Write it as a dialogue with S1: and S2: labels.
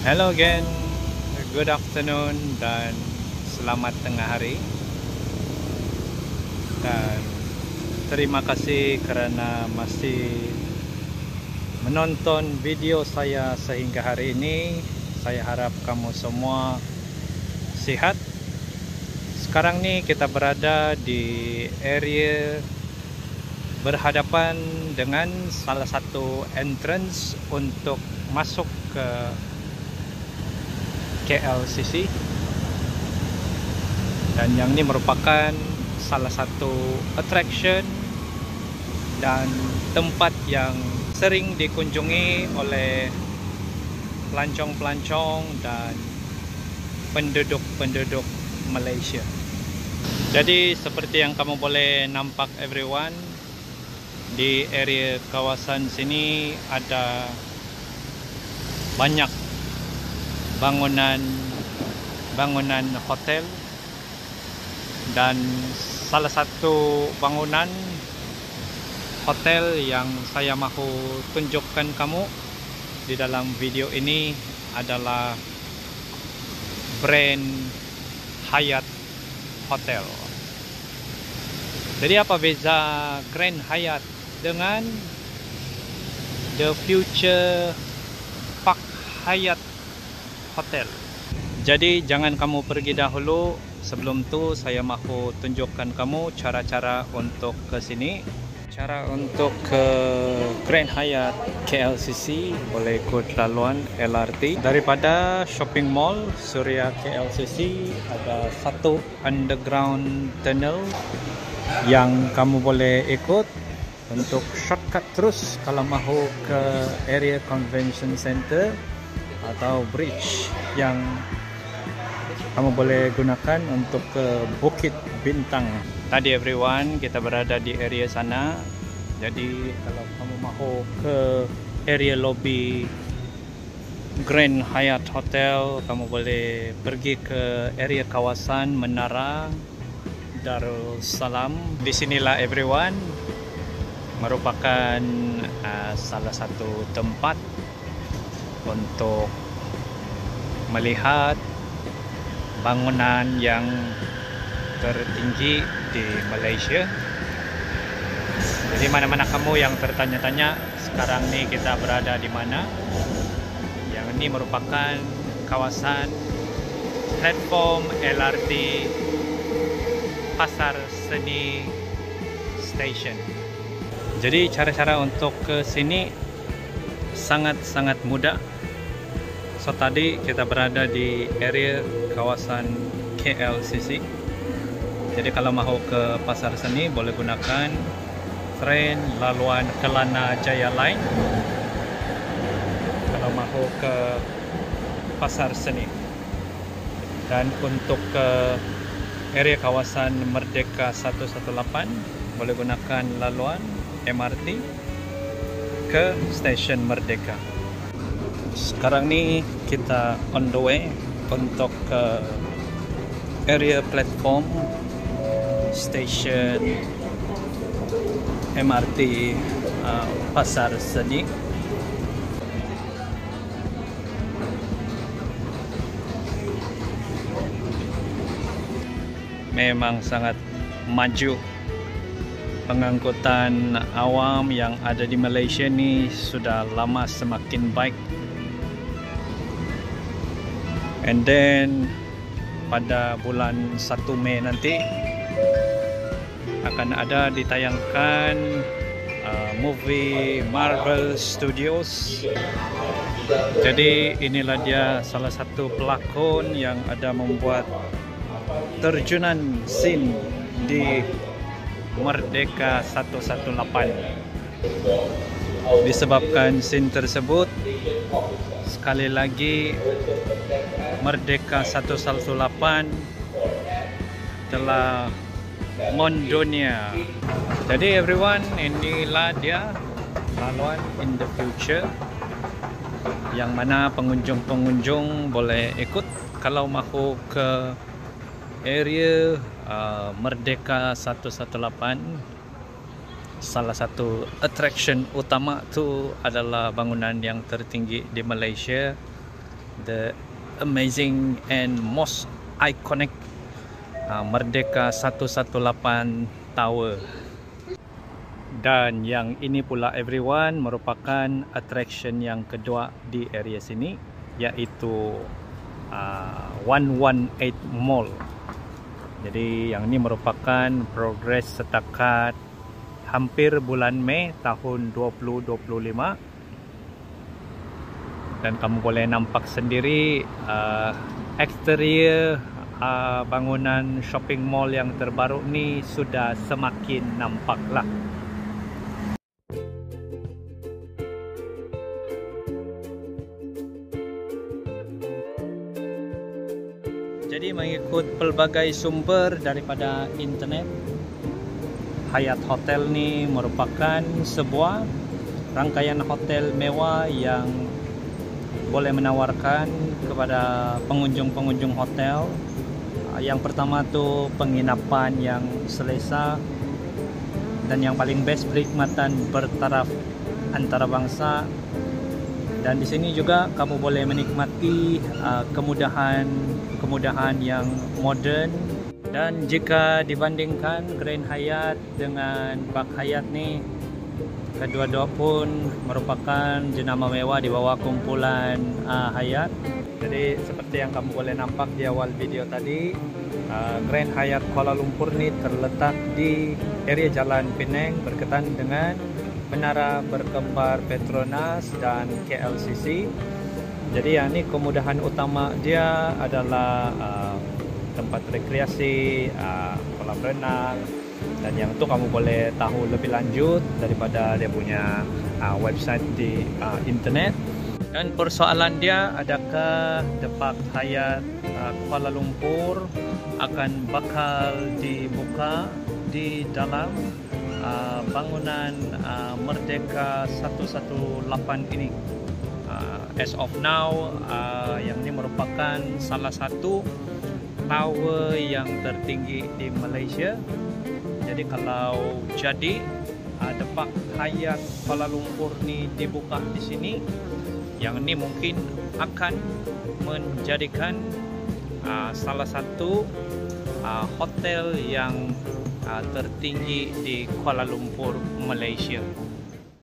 S1: Hello again, good afternoon dan selamat tengah hari. Dan terima kasih kerana masih menonton video saya sehingga hari ini. Saya harap kamu semua sihat. Sekarang ni kita berada di area berhadapan dengan salah satu entrance untuk masuk ke KLCC, dan yang ini merupakan salah satu attraction dan tempat yang sering dikunjungi oleh pelancong-pelancong dan penduduk-penduduk Malaysia. Jadi seperti yang kamu boleh nampak everyone, di area kawasan sini ada banyak bangunan hotel, dan salah satu bangunan hotel yang saya mahu tunjukkan kamu di dalam video ini adalah Grand Hyatt Hotel. Jadi apa beza Grand Hyatt dengan The Future Park Hyatt Hotel? Jadi jangan kamu pergi dahulu. Sebelum tu saya mahu tunjukkan kamu cara-cara untuk ke sini. Cara untuk ke Grand Hyatt KLCC boleh ikut laluan LRT. Daripada shopping mall Suria KLCC ada satu underground tunnel yang kamu boleh ikut untuk shortcut terus kalau mahu ke area convention center atau bridge yang kamu boleh gunakan untuk ke Bukit Bintang. Tadi everyone, kita berada di area sana. Jadi kalau kamu mahu ke area lobby Grand Hyatt Hotel, kamu boleh pergi ke area kawasan Menara Darussalam. Di sinilah everyone merupakan salah satu tempat untuk melihat bangunan yang tertinggi di Malaysia. Jadi mana-mana kamu yang tertanya-tanya sekarang ni kita berada di mana? Yang ini merupakan kawasan platform LRT Pasar Seni Station. Jadi cara-cara untuk ke sini sangat-sangat mudah. So tadi kita berada di area kawasan KLCC. Jadi kalau mahu ke Pasar Seni boleh gunakan train laluan Kelana Jaya Line kalau mahu ke Pasar Seni. Dan untuk ke area kawasan Merdeka 118 boleh gunakan laluan MRT ke stesen Merdeka. Sekarang ni kita on the way untuk ke area platform stesen MRT Pasar Seni. Memang sangat maju. Pengangkutan awam yang ada di Malaysia ni sudah lama semakin baik. And then pada bulan 1 Mei nanti akan ada ditayangkan movie Marvel Studios. Jadi inilah dia salah satu pelakon yang ada membuat terjunan scene di Merdeka 118. Disebabkan scene tersebut, sekali lagi Merdeka 118 telah mendunia. Jadi everyone, inilah dia laluan in the future yang mana pengunjung-pengunjung boleh ikut kalau mahu ke area Merdeka 118. Salah satu attraction utama tu adalah bangunan yang tertinggi di Malaysia the amazing and most iconic Merdeka 118 Tower. Dan yang ini pula everyone merupakan attraction yang kedua di area sini, iaitu 118 Mall. Jadi yang ini merupakan progres setakat hampir bulan Mei tahun 2025. Dan kamu boleh nampak sendiri eksterior bangunan shopping mall yang terbaru ni sudah semakin nampak lah. Jadi mengikut pelbagai sumber daripada internet, Hyatt Hotel ni merupakan sebuah rangkaian hotel mewah yang boleh menawarkan kepada pengunjung-pengunjung hotel. Yang pertama tu penginapan yang selesa, dan yang paling best perkhidmatan bertaraf antarabangsa. Dan di sini juga kamu boleh menikmati kemudahan yang moden. Dan jika dibandingkan Grand Hyatt dengan Park Hyatt ni, kedua-dua pun merupakan jenama mewah di bawah kumpulan Hyatt. Jadi seperti yang kamu boleh nampak di awal video tadi, Grand Hyatt Kuala Lumpur ni terletak di area Jalan Penang berkaitan dengan Menara Berkembar Petronas dan KLCC. Jadi yang ni kemudahan utama dia adalah tempat rekreasi, kolam renang, dan yang tu kamu boleh tahu lebih lanjut daripada dia punya website di internet. Dan persoalan dia, adakah The Park Hyatt Kuala Lumpur akan bakal dibuka di dalam bangunan Merdeka 118 ini? As of now, yang ini merupakan salah satu tower yang tertinggi di Malaysia. Jadi kalau jadi The Park Hyatt Kuala Lumpur ni dibuka di sini, yang ini mungkin akan menjadikan salah satu hotel yang tertinggi di Kuala Lumpur, Malaysia.